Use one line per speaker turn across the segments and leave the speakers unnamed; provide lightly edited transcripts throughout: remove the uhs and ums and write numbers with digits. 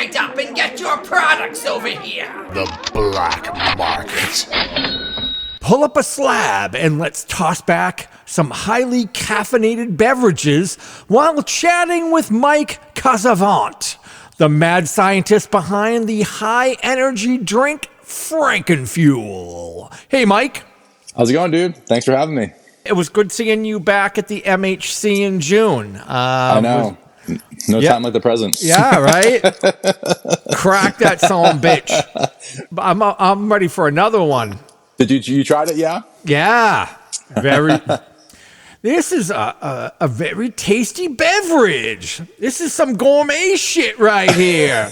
right up and get your products over here.
The black market.
Pull up a slab and let's toss back some highly caffeinated beverages while chatting with Mike Casavant, the mad scientist behind the high-energy drink FrankenFuel. Hey, Mike.
How's it going, dude? Thanks for having me.
It was good seeing you back at the MHC in June.
I know. No time like the present.
Yeah, right? Crack that son bitch. I'm ready for another one.
Did you tried it? Yeah.
Yeah. This is a very tasty beverage. This is some gourmet shit right here.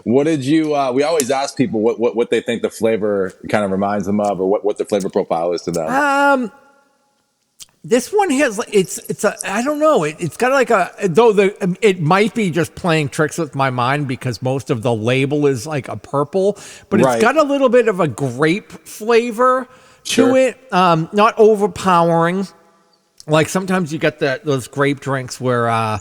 What did you? We always ask people what they think the flavor kind of reminds them of, or what the flavor profile is to them.
This one has I don't know. It's got like it might be just playing tricks with my mind because most of the label is like a purple, but it's got a little bit of a grape flavor to it. Not overpowering. Like sometimes you get those grape drinks where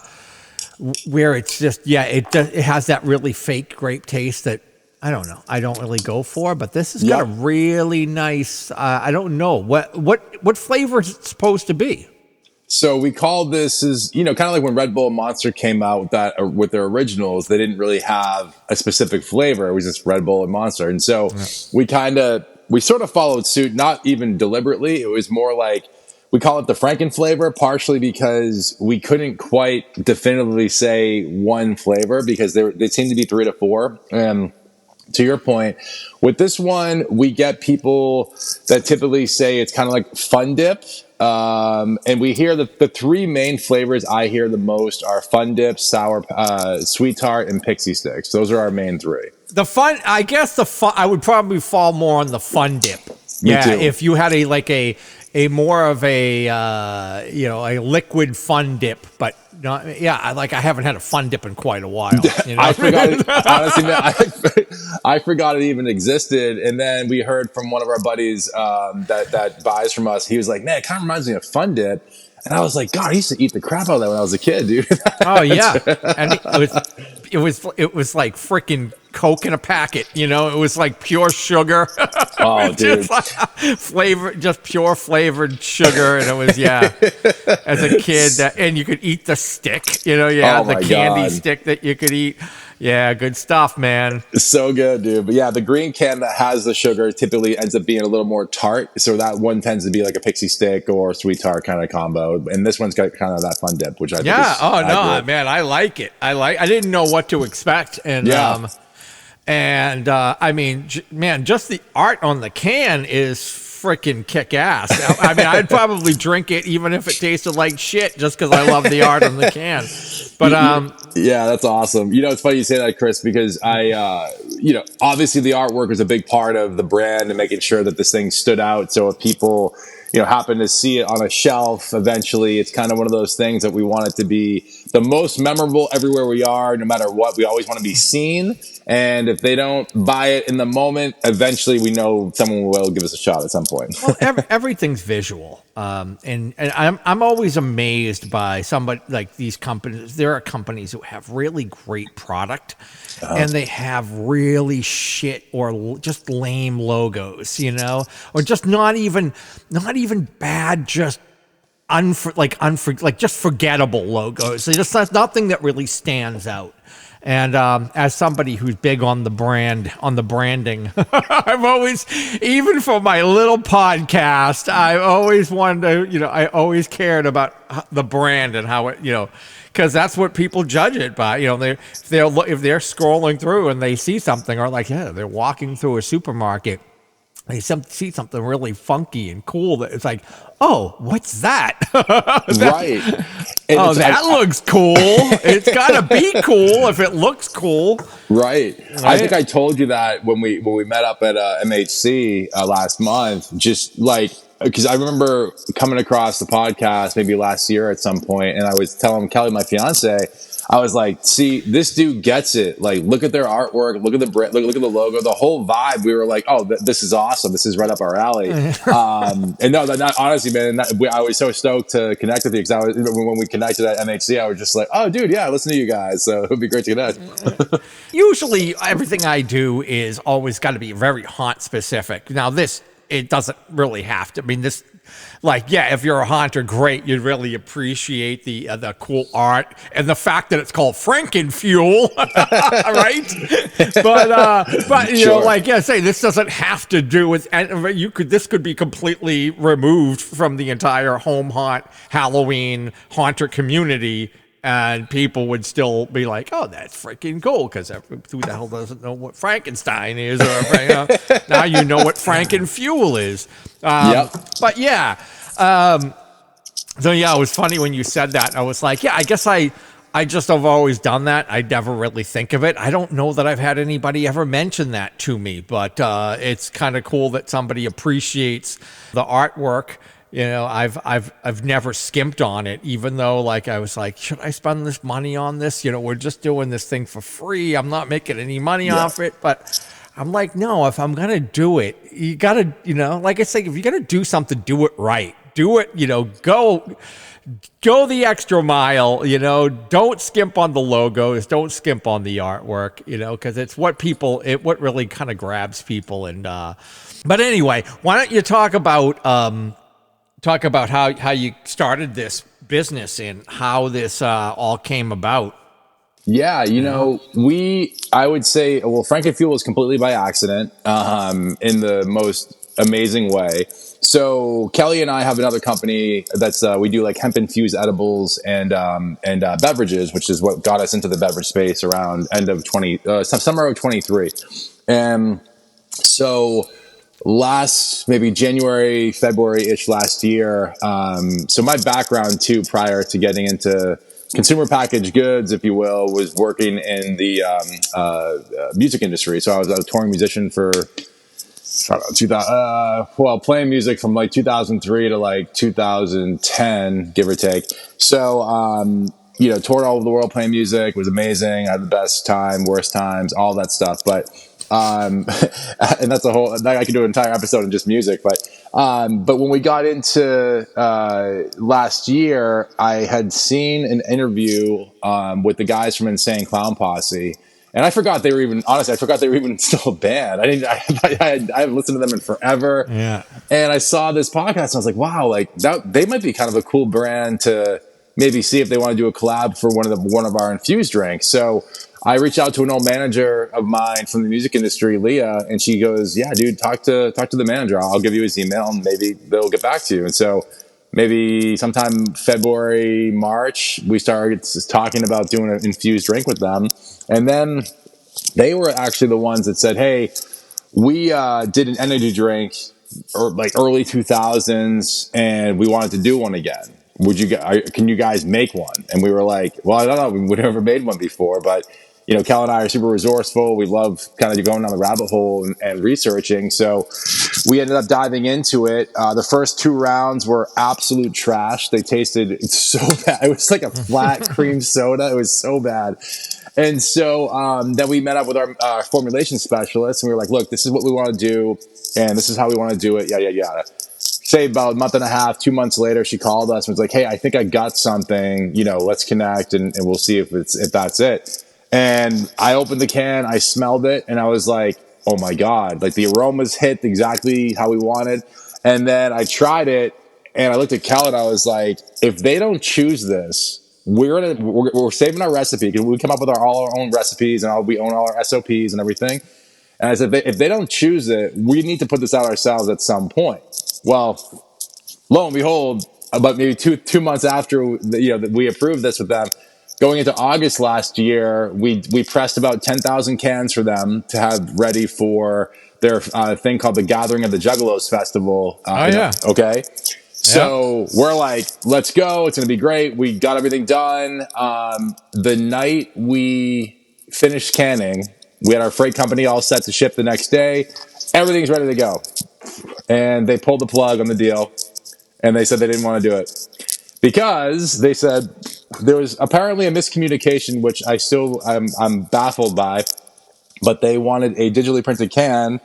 it's just it has that really fake grape taste that I don't know. I don't really go for, but this has got a really nice. I don't know what flavor is it supposed to be.
So we call this kind of like when Red Bull and Monster came out with their originals. They didn't really have a specific flavor. It was just Red Bull and Monster, and so we sort of followed suit. Not even deliberately. It was more like we call it the Franken flavor, partially because we couldn't quite definitively say one flavor because they seem to be 3 to 4. And to your point, with this one, we get people that typically say it's kind of like fun dip. And we hear the 3 main flavors I hear the most are fun dip, sour, sweet tart, and pixie sticks. Those are our main 3.
I would probably fall more on the fun dip.
Me too.
If you had a more of a liquid fun dip, but I haven't had a fun dip in quite a while. You know?
I forgot it, honestly, man, I forgot it even existed. And then we heard from one of our buddies that buys from us. He was like, man, it kind of reminds me of fun dip. And I was like, God, I used to eat the crap out of that when I was a kid, dude.
Oh yeah, and it was like freaking Coke in a packet. You know, it was like pure sugar.
Oh, dude,
just pure flavored sugar, and it was as a kid, and you could eat the stick. You know, the candy stick that you could eat. Yeah, good stuff, man.
So good, dude. But yeah, the green can that has the sugar typically ends up being a little more tart. So that one tends to be like a pixie stick or sweet tart kind of combo. And this one's got kind of that fun dip, which I think is accurate.
Man, I like it. I didn't know what to expect. And I mean, man, just the art on the can is freaking kick ass. I mean, I'd probably drink it even if it tasted like shit just because I love the art on the can. But
yeah, that's awesome. You know, it's funny you say that, Chris, because obviously the artwork was a big part of the brand and making sure that this thing stood out. So if people, happen to see it on a shelf, eventually it's kind of one of those things that we want it to be the most memorable everywhere we are, no matter what. We always want to be seen. And if they don't buy it in the moment, eventually we know someone will give us a shot at some point.
Well, everything's visual. And I'm always amazed by somebody like these companies. There are companies who have really great product and they have really shit or just lame logos, or just not even bad, just just forgettable logos. So just nothing that really stands out. And as somebody who's big on the branding, I've always, even for my little podcast, I always wanted to, I always cared about the brand and how it, because that's what people judge it by. If they're scrolling through and they see something, or they're walking through a supermarket, they see something really funky and cool that it's like, oh, what's that?
Right.
And that looks cool. It's got to be cool if it looks cool.
Right. I think I told you that when we met up at MHC last month, just because I remember coming across the podcast maybe last year at some point, and I was telling Kelly, my fiance, I was like, see, this dude gets it. Like, look at their artwork, look at the brand, look at the logo, the whole vibe. We were like, oh, this is awesome. This is right up our alley. And no, that honestly, man, I was so stoked to connect with you because I was when we connected at MHC, I was just like, oh, dude, yeah, listen to you guys. So it would be great to connect.
Usually, everything I do is always got to be very haunt specific. Now, it doesn't really have to. I mean, this. Like, yeah, if you're a haunter, great. You'd really appreciate the cool art and the fact that it's called FrankenFuel, right? But you know, like I say, this doesn't have to do with. And this could be completely removed from the entire home haunt Halloween haunter community. And people would still be like, "Oh, that's freaking cool!" Because who the hell doesn't know what Frankenstein is? Or now you know what FrankenFuel is. But yeah, so yeah, it was funny when you said that. I was like, yeah, I guess I just have always done that. I never really think of it. I don't know that I've had anybody ever mention that to me, but it's kind of cool that somebody appreciates the artwork. You know, I've never skimped on it, even though like I was like, should I spend this money on this? You know, we're just doing this thing for free. I'm not making any money off it, but I'm like, no, if I'm gonna do it, you gotta, you know, like I say, if you're gonna do something, do it right. Do it, you know, go the extra mile, you know, don't skimp on the logos, don't skimp on the artwork, you know, because it's what really kind of grabs people. And but anyway, why don't you talk about how you started this business and how this all came about?
Yeah, you know, I would say, well, FrankenFuel was completely by accident, in the most amazing way. So Kelly and I have another company that's we do like hemp infused edibles and beverages, which is what got us into the beverage space around summer of 23. And so maybe January, February-ish last year. So my background too, prior to getting into consumer packaged goods, if you will, was working in the music industry. So I was a touring musician for playing music from like 2003 to like 2010, give or take. So, you know, toured all over the world playing music, was amazing. I had the best time, worst times, all that stuff. But, and that's I could do an entire episode on just music. But when we got into, last year, I had seen an interview, with the guys from Insane Clown Posse. And I forgot they were even still a band. I haven't listened to them in forever.
Yeah.
And I saw this podcast and I was like, wow, like they might be kind of a cool brand to maybe see if they want to do a collab for one of our infused drinks. So I reached out to an old manager of mine from the music industry, Leah, and she goes, yeah, dude, talk to the manager. I'll give you his email and maybe they'll get back to you. And so maybe sometime February, March, we started talking about doing an infused drink with them. And then they were actually the ones that said, hey, we did an energy drink like early 2000s and we wanted to do one again. Can you guys make one? And we were like, well, I don't know. We've never made one before, but you know, Cal and I are super resourceful. We love kind of going down the rabbit hole and researching. So we ended up diving into it. The first 2 rounds were absolute trash. They tasted so bad. It was like a flat cream soda. It was so bad. And so then we met up with our formulation specialist and we were like, look, this is what we want to do. And this is how we want to do it. Yada, yada, yada. Say about a month and a half, 2 months later, she called us and was like, hey, I think I got something, you know, let's connect and we'll see if that's it. And I opened the can, I smelled it, and I was like, oh my God, like the aromas hit exactly how we wanted. And then I tried it and I looked at Cal and I was like, if they don't choose this, we're saving our recipe because we come up with all our own recipes and we own all our SOPs and everything. And I said, if they don't choose it, we need to put this out ourselves at some point. Well, lo and behold, about maybe two months after we approved this with them, going into August last year, we pressed about 10,000 cans for them to have ready for their thing called the Gathering of the Juggalos Festival. Okay. So we're like, let's go. It's going to be great. We got everything done. The night we finished canning, we had our freight company all set to ship the next day. Everything's ready to go. And they pulled the plug on the deal. And they said they didn't want to do it. Because they said there was apparently a miscommunication, which I'm baffled by. But they wanted a digitally printed can,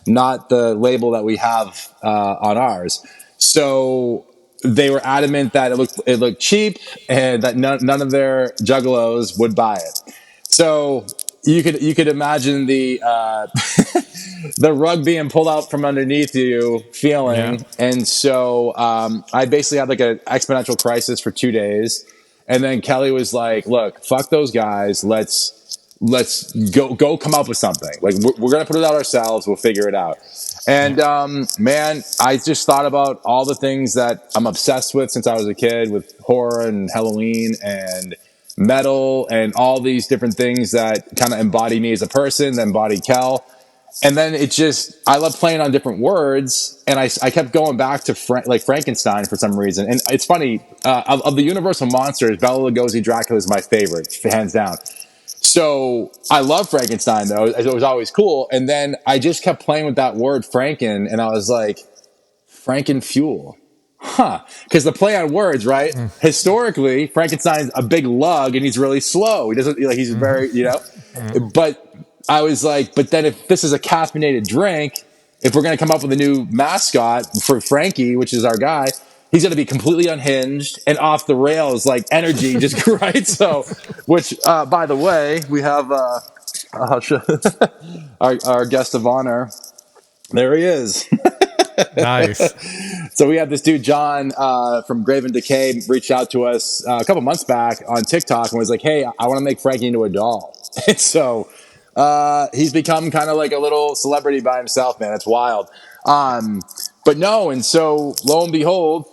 not the label that we have on ours. So they were adamant that it looked cheap and that none of their juggalos would buy it. So you could imagine the the rug being pulled out from underneath you feeling.
Yeah.
And so I basically had like an exponential crisis for 2 days. And then Kelly was like, look, fuck those guys. Let's go come up with something. Like we're going to put it out ourselves. We'll figure it out. And man, I just thought about all the things that I'm obsessed with since I was a kid, with horror and Halloween and metal and all these different things that kind of embody me as a person, that embody Kel. And then I love playing on different words. And I kept going back to Frankenstein for some reason. And it's funny, of the Universal monsters, Bela Lugosi Dracula is my favorite, hands down. So I love Frankenstein, though. It was always cool. And then I just kept playing with that word Franken, and I was like, FrankenFuel. Huh. Because the play on words, right? Historically, Frankenstein's a big lug, and he's really slow. He doesn't, he's very, But I was like, but then if this is a caffeinated drink, if we're going to come up with a new mascot for Frankie, which is our guy, he's going to be completely unhinged and off the rails, like energy, just right. So, which, by the way, we have our guest of honor. There he is.
Nice.
So we have this dude, John, from Grave and Decay, reached out to us a couple months back on TikTok and was like, hey, I want to make Frankie into a doll. And so he's become kind of like a little celebrity by himself, man. It's wild. But no, and so lo and behold,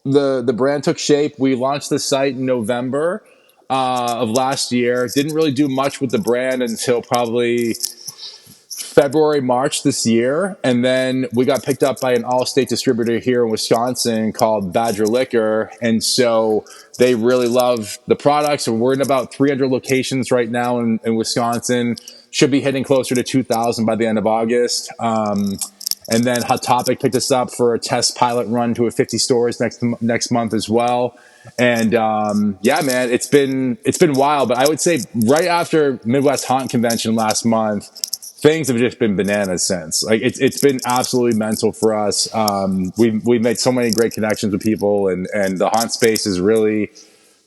the brand took shape. We launched the site in November of last year. Didn't really do much with the brand until probably February, March this year. And then we got picked up by an all-state distributor here in Wisconsin called Badger Liquor. And so they really love the products. And we're in about 300 locations right now in Wisconsin. Should be hitting closer to 2,000 by the end of August. And then Hot Topic picked us up for a test pilot run to 50 stores next month as well. And yeah, man, it's been wild. But I would say right after Midwest Haunt Convention last month, things have just been bananas since. Like it's been absolutely mental for us. We've made so many great connections with people, and the haunt space has really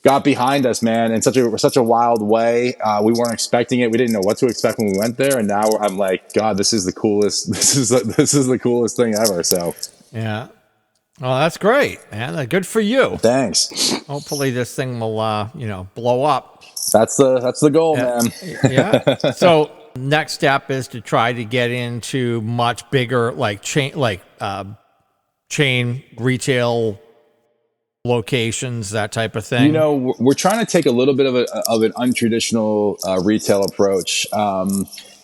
got behind us, man, in such a wild way. We weren't expecting it. We didn't know what to expect when we went there, and now I'm like, God, this is the coolest. This is the coolest thing ever. So
Yeah. Well, that's great, man. Good for you.
thanks.
Hopefully this thing will, blow up.
That's the goal, man.
Yeah. So next step is to try to get into much bigger, chain retail locations, that type of thing.
We're trying to take a little bit of an untraditional retail approach.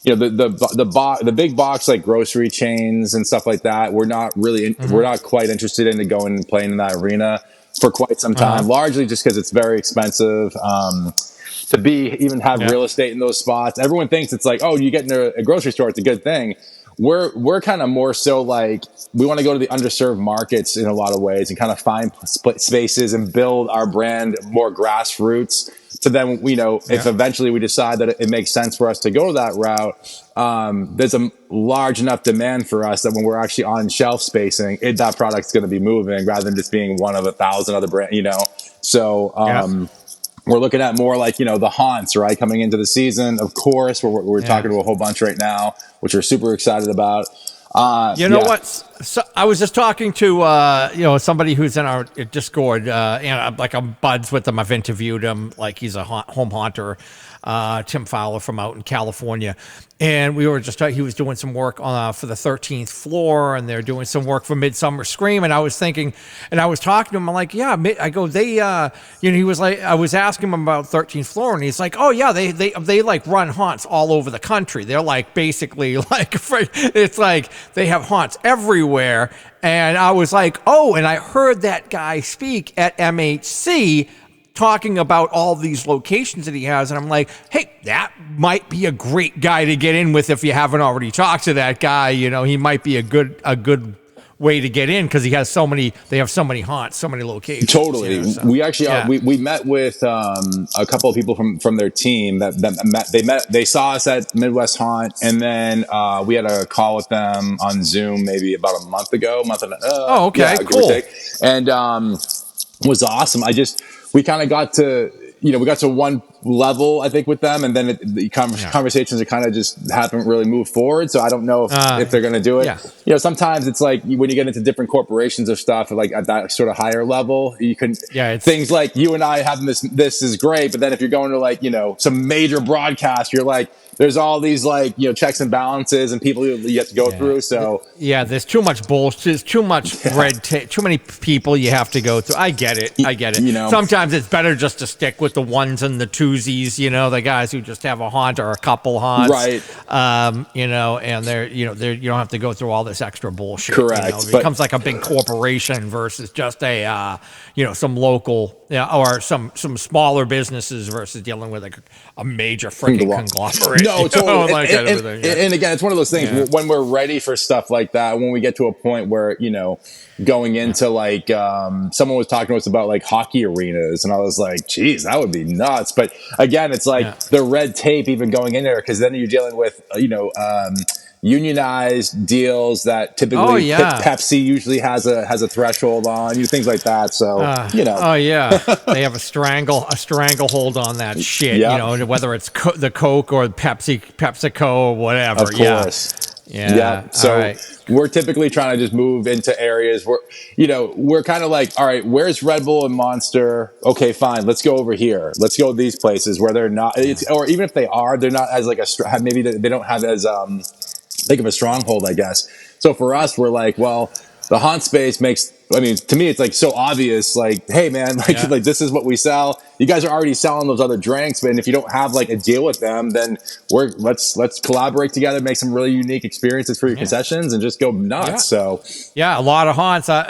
The big box like grocery chains and stuff like that. We're not really we're not quite interested in going and playing in that arena for quite some time. Largely just because it's very expensive to even have real estate in those spots. Everyone thinks it's like, oh, you get in a grocery store, it's a good thing. We're kind of more so like we want to go to the underserved markets in a lot of ways and kind of find spaces and build our brand more grassroots. So then, if eventually we decide that it makes sense for us to go that route, there's a large enough demand for us that when we're actually on shelf spacing, that product's going to be moving rather than just being one of 1,000 other brands, So, we're looking at more like, the haunts, right? Coming into the season, of course, we're talking to a whole bunch right now, which we're super excited about.
What? So I was just talking to, somebody who's in our Discord, and I'm buds with him. I've interviewed him, like he's a home haunter, Tim Fowler from out in California. And we were just he was doing some work for the 13th floor, and they're doing some work for Midsummer Scream. And I was thinking, and I was talking to him, I'm like, yeah, I go, they, he was like, I was asking him about 13th floor, and he's like, oh yeah, they like run haunts all over the country. They're like basically like, it's like they have haunts everywhere. And I was like, oh, and I heard that guy speak at MHC talking about all these locations that he has, and I'm like, hey, that might be a great guy to get in with if you haven't already talked to that guy. He might be a good way to get in because he has they have so many haunts, so many locations.
Totally.
So,
We actually we met with a couple of people from their team they saw us at Midwest Haunt, and then we had a call with them on Zoom maybe about a month ago,
okay,
yeah,
cool.
and was awesome. We kind of got to, we got to one level, I think, with them, and then the conversations are kind of just haven't really moved forward. So I don't know if they're going to do it.
Yeah.
Sometimes it's like when you get into different corporations or stuff, like at that sort of higher level, you can things like you and I having this is great, but then if you're going to like some major broadcast, you're like, there's all these like checks and balances and people you have to go through. So
there's too much bullshit, there's too much red tape, too many people you have to go through. I get it. Sometimes it's better just to stick with the ones and the twosies, the guys who just have a haunt or a couple haunts,
right?
And they're you don't have to go through all this extra bullshit.
Correct.
It becomes like a big corporation versus just a some local or some smaller businesses versus dealing with a major freaking conglomerate.
No, totally.
And
again, it's one of those things when we're ready for stuff like that, when we get to a point where, going into like, someone was talking to us about like hockey arenas, and I was like, geez, that would be nuts. But again, it's like the red tape even going in there, because then you're dealing with, unionized deals that typically Pepsi usually has a threshold on, things like that. So
they have a stranglehold on that shit. Whether it's the Coke or PepsiCo or whatever.
Of course.
Yeah.
So we're typically trying to just move into areas where, we're kind of like, all right, where's Red Bull and Monster? Okay, fine. Let's go over here. Let's go to these places where they're not, or even if they are, they're not as like maybe they don't have as big of a stronghold, I guess. So for us, we're like, well, the haunt space to me, it's like so obvious, like, hey man, like this is what we sell. You guys are already selling those other drinks, but if you don't have like a deal with them, then let's collaborate together, make some really unique experiences for your concessions, and just go nuts. So
a lot of haunts, are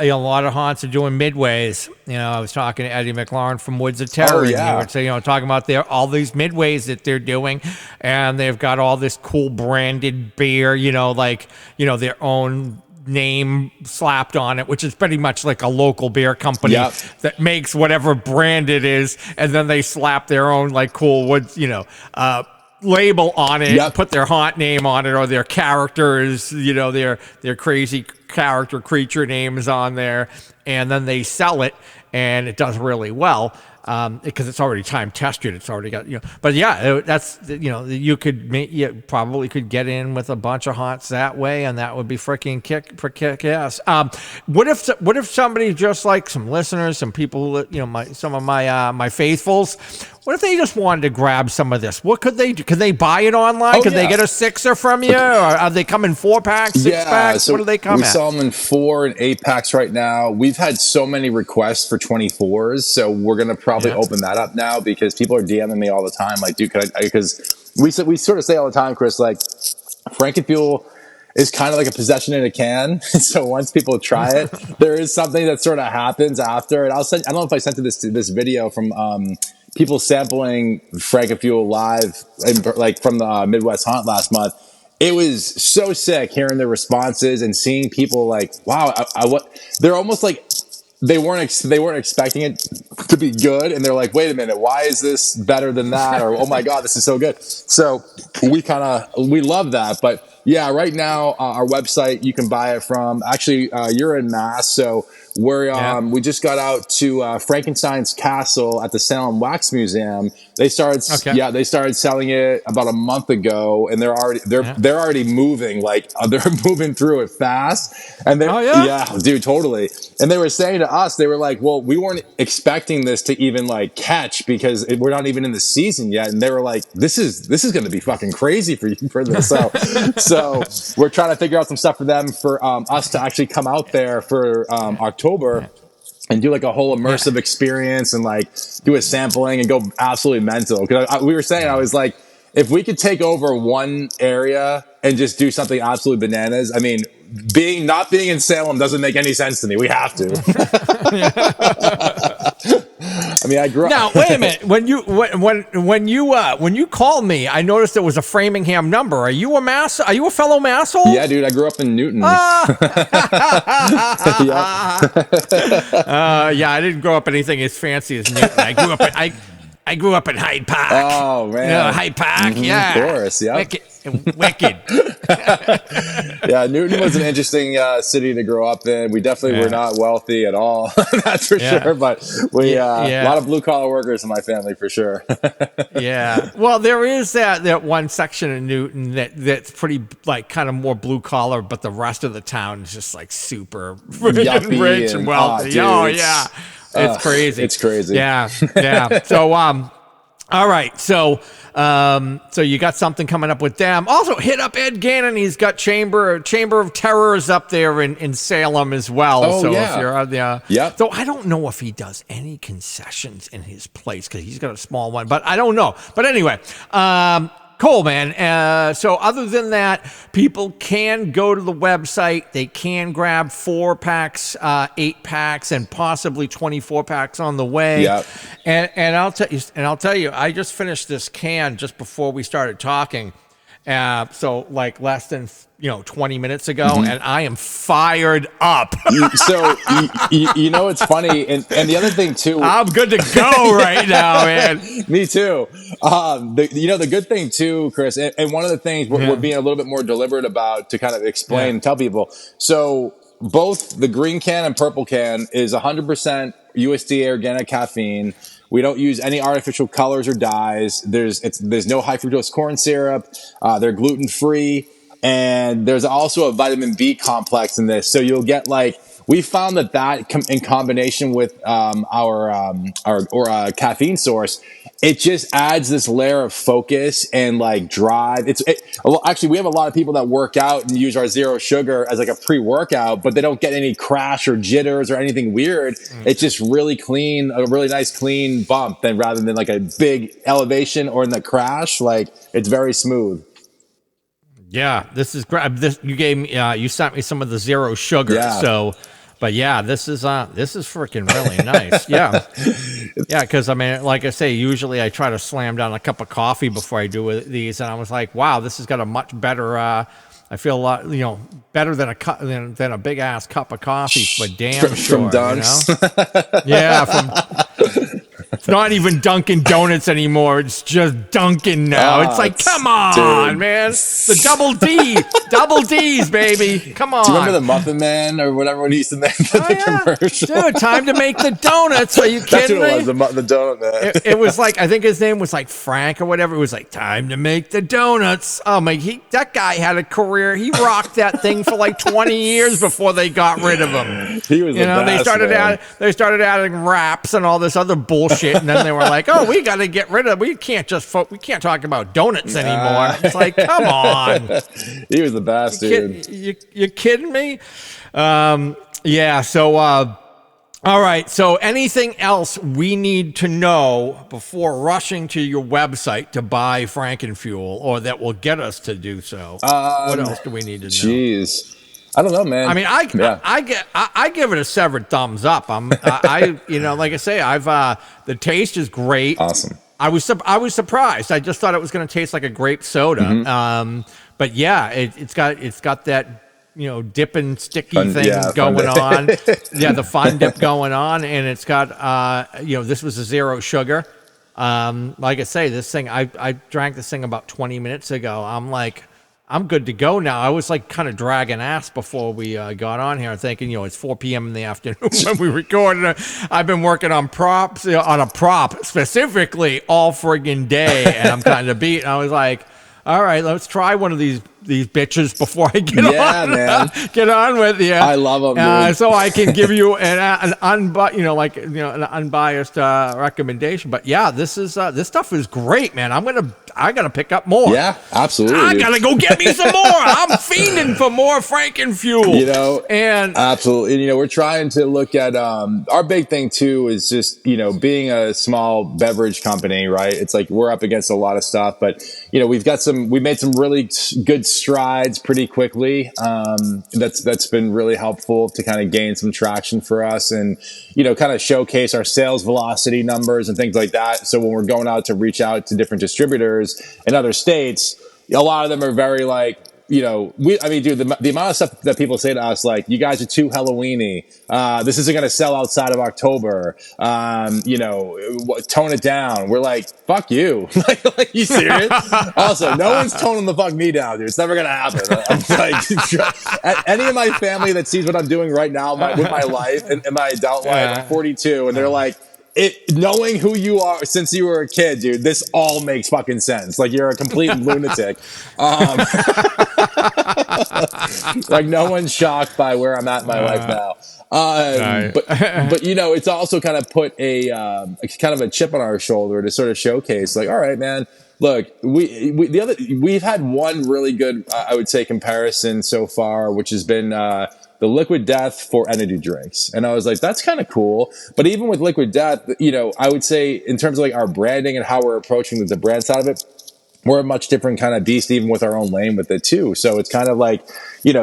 doing midways. I was talking to Eddie McLaurin from Woods of Terror, and he would say, talking about all these midways that they're doing, and they've got all this cool branded beer, their own name slapped on it, which is pretty much like a local beer company that makes whatever brand it is, and then they slap their own like cool woods, label on it, put their haunt name on it, or their characters, their crazy character creature names on there, and then they sell it, and it does really well. Because it's already time tested, it's already got But that's you probably could get in with a bunch of haunts that way, and that would be freaking kick ass. What if somebody, just like some listeners, some people, some of my faithfuls, what if they just wanted to grab some of this? What could they do? Could they buy it online? Could they get a sixer from you? Or are they come in 4-packs, 6-packs?
So
what do they come
we
at?
sell them in 4 and 8-packs right now. We've had so many requests for 24s, so we're gonna probably open that up now, because people are DMing me all the time, like, dude, because we sort of say all the time, Chris, like, FrankenFuel is kind of like a possession in a can. So once people try it, there is something that sort of happens after. And I don't know if I sent this video from people sampling FrankenFuel live, like from the Midwest Haunt last month. It was so sick hearing their responses and seeing people like, wow, they're almost like they weren't expecting it to be good, and they're like, wait a minute, why is this better than that? Or, oh my god, this is so good. So we love that. But yeah, right now our website, you can buy it from, actually you're in Mass, so we just got out to Frankenstein's Castle at the Salem Wax Museum. They started selling it about a month ago, and they're already moving, like they're moving through it fast. And dude, totally. And they were saying to us, they were like, well, we weren't expecting this to even like catch, because we're not even in the season yet. And they were like, this is going to be fucking crazy for you for this. So we're trying to figure out some stuff for them, for us to actually come out there for October and do like a whole immersive experience, and like do a sampling and go absolutely mental. Because we were saying, I was like, if we could take over one area and just do something absolutely bananas, I mean, not being in Salem doesn't make any sense to me. We have to. I mean, I grew up.
Now, wait a minute. When you called me, I noticed there was a Framingham number. Are you a fellow Masshole?
Yeah, dude, I grew up in Newton.
Yeah, I didn't grow up anything as fancy as Newton. I grew up in Hyde Park.
Oh man,
you know, Hyde Park. Yeah,
of course. Yeah,
wicked.
Yeah, Newton was an interesting city to grow up in. We definitely were not wealthy at all. That's for sure. But we a lot of blue collar workers in my family for sure.
Yeah. Well, there is that one section of Newton that's pretty like kind of more blue collar, but the rest of the town is just like super rich and wealthy.
Dude,
yeah. It's crazy.
It's crazy.
Yeah. So, all right. So you got something coming up with them. Also, hit up Ed Gannon. He's got Chamber of Terrors up there in Salem as well.
Oh,
so
yeah.
if you're out there,
Yep.
So I don't know if he does any concessions in his place because he's got a small one, but I don't know. But anyway, cool, man. So other than that, people can go to the website. They can grab 4-packs, 8-packs, and possibly 24-packs on the way.
Yep.
And I'll tell you, I just finished this can just before we started talking. So like less than 20 minutes ago, and I am fired up.
So you know it's funny, and the other thing too,
I'm good to go right now, man.
Me too. The good thing too, Chris, and one of the things we're being a little bit more deliberate about to kind of explain and tell people. So both the green can and purple can is 100% USDA organic caffeine. We don't use any artificial colors or dyes. There's no high fructose corn syrup. They're gluten free, and there's also a vitamin B complex in this. So you'll get we found that in combination with our caffeine source, it just adds this layer of focus and drive. Well, actually, we have a lot of people that work out and use our zero sugar as a pre-workout, but they don't get any crash or jitters or anything weird. It's just really clean, a really nice clean bump. Then rather than a big elevation or in the crash, it's very smooth.
Yeah, this is great. You gave me, you sent me some of the zero sugar.
Yeah.
So, but yeah, this is freaking really nice. Yeah. Yeah. Cause I mean, like I say, usually I try to slam down a cup of coffee before I do these. And I was like, wow, this has got a much better, I feel a lot, better than a big ass cup of coffee for damn sure.
From Dunks.
Yeah. It's not even Dunkin' Donuts anymore. It's just Dunkin' now. It's come on, dude. Man. The double D's, baby. Come on.
Do you remember the Muffin Man or whatever when he used to make the commercial?
Dude, time to make the donuts. Are you kidding me?
That's what it was, the donut man.
It was I think his name was Frank or whatever. It was time to make the donuts. Oh my, that guy had a career. He rocked that thing for 20 years before they got rid of him.
He was the best,
they started adding wraps and all this other bullshit. And then they were we got to get rid of. We can't talk about donuts anymore. It's come on.
He was the best, dude.
You kidding me? Yeah. So, all right. So, anything else we need to know before rushing to your website to buy FrankenFuel, or that will get us to do so? What else do we need to know?
Jeez. I don't know, man.
I mean, I give it a severed thumbs up. Like I say, the taste is great.
Awesome.
I was surprised. I just thought it was going to taste like a grape soda.
Mm-hmm.
But yeah, it's got that dipping sticky thing going on. Yeah, the fun dip going on, and it's got this was a zero sugar. Like I say, this thing I drank this thing about 20 minutes ago. I'm good to go now. I was kind of dragging ass before we got on here, thinking, it's 4 p.m. in the afternoon when we recorded. I've been working on props, on a prop specifically all friggin' day, and I'm kind of beat. And I was like, all right, let's try one of these bitches before I get on with you.
I love them,
so I can give you an unbiased recommendation. But yeah, this stuff is great, man. I gotta pick up more.
Yeah, absolutely.
I gotta go get me some more. I'm fiending for more FrankenFuel.
And absolutely. We're trying to look at our big thing too is just being a small beverage company, right? It's we're up against a lot of stuff, but we made some really good strides pretty quickly. That's been really helpful to kind of gain some traction for us and, kind of showcase our sales velocity numbers and things like that. So when we're going out to reach out to different distributors in other states, a lot of them are very like, dude, the amount of stuff that people say to us, like, you guys are too Halloween-y. This isn't going to sell outside of October. Tone it down. We're like, fuck you. like, you serious? Also, no one's toning the fuck me down, dude. It's never going to happen. I'm like, any of my family that sees what I'm doing right now with my life and my adult life, I'm 42, and they're like, knowing who you are since you were a kid, dude, this all makes fucking sense. Like, you're a complete lunatic. Like, no one's shocked by where I'm at in my life now. But it's also kind of put a kind of a chip on our shoulder to sort of showcase, like, all right, man, look, we've had one really good, I would say, comparison so far, which has been the Liquid Death for energy drinks. And I was like, that's kind of cool. But even with Liquid Death, I would say in terms of like our branding and how we're approaching the brand side of it, we're a much different kind of beast, even with our own lane with it too. So it's kind of like,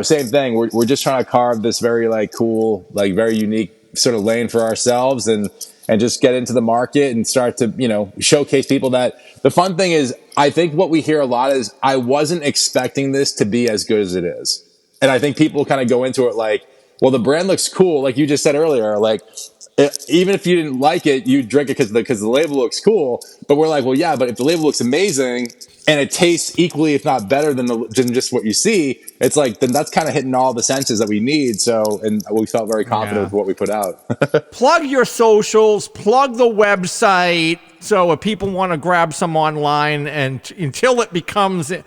same thing. We're just trying to carve this very like cool, like very unique sort of lane for ourselves and just get into the market and start to, showcase people that the fun thing is, I think what we hear a lot is I wasn't expecting this to be as good as it is. And I think people kind of go into it like, well, the brand looks cool. Like you just said earlier, like even if you didn't like it, you drink it because the label looks cool. But we're like, well, yeah, but if the label looks amazing and it tastes equally, if not better than just what you see, it's like, then that's kind of hitting all the senses that we need. So, and we felt very confident with what we put out.
Plug your socials, plug the website. So if people want to grab some online and until it becomes, it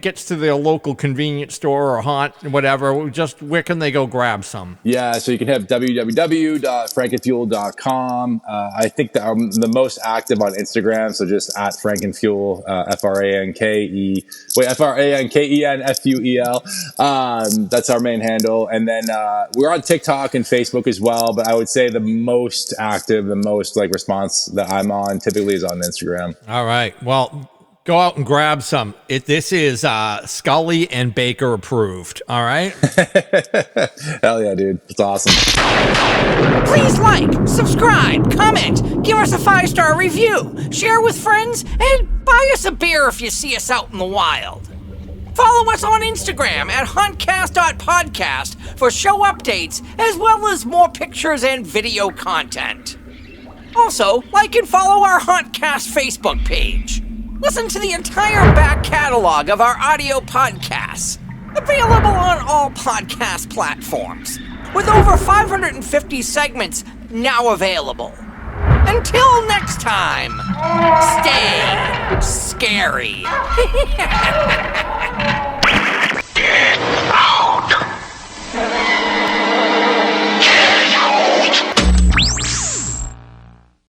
gets to their local convenience store or haunt, whatever, just where can they go grab some?
Yeah, so you can have www.FrankenFuel.com. I think that I'm the most active on Instagram, so just at FrankenFuel, FrankenFuel. That's our main handle. And then we're on TikTok and Facebook as well, but I would say the most active, the most like response that I'm on typically is on Instagram.
All right. Well, go out and grab some. This is Scully and Baker approved. All right.
Hell yeah, dude. It's awesome.
Please like, subscribe, comment, give us a 5-star review, share with friends, and buy us a beer if you see us out in the wild. Follow us on Instagram at hauntcast.podcast for show updates as well as more pictures and video content. Also, like and follow our Hauntcast Facebook page. Listen to the entire back catalog of our audio podcasts, available on all podcast platforms, with over 550 segments now available. Until next time, stay scary.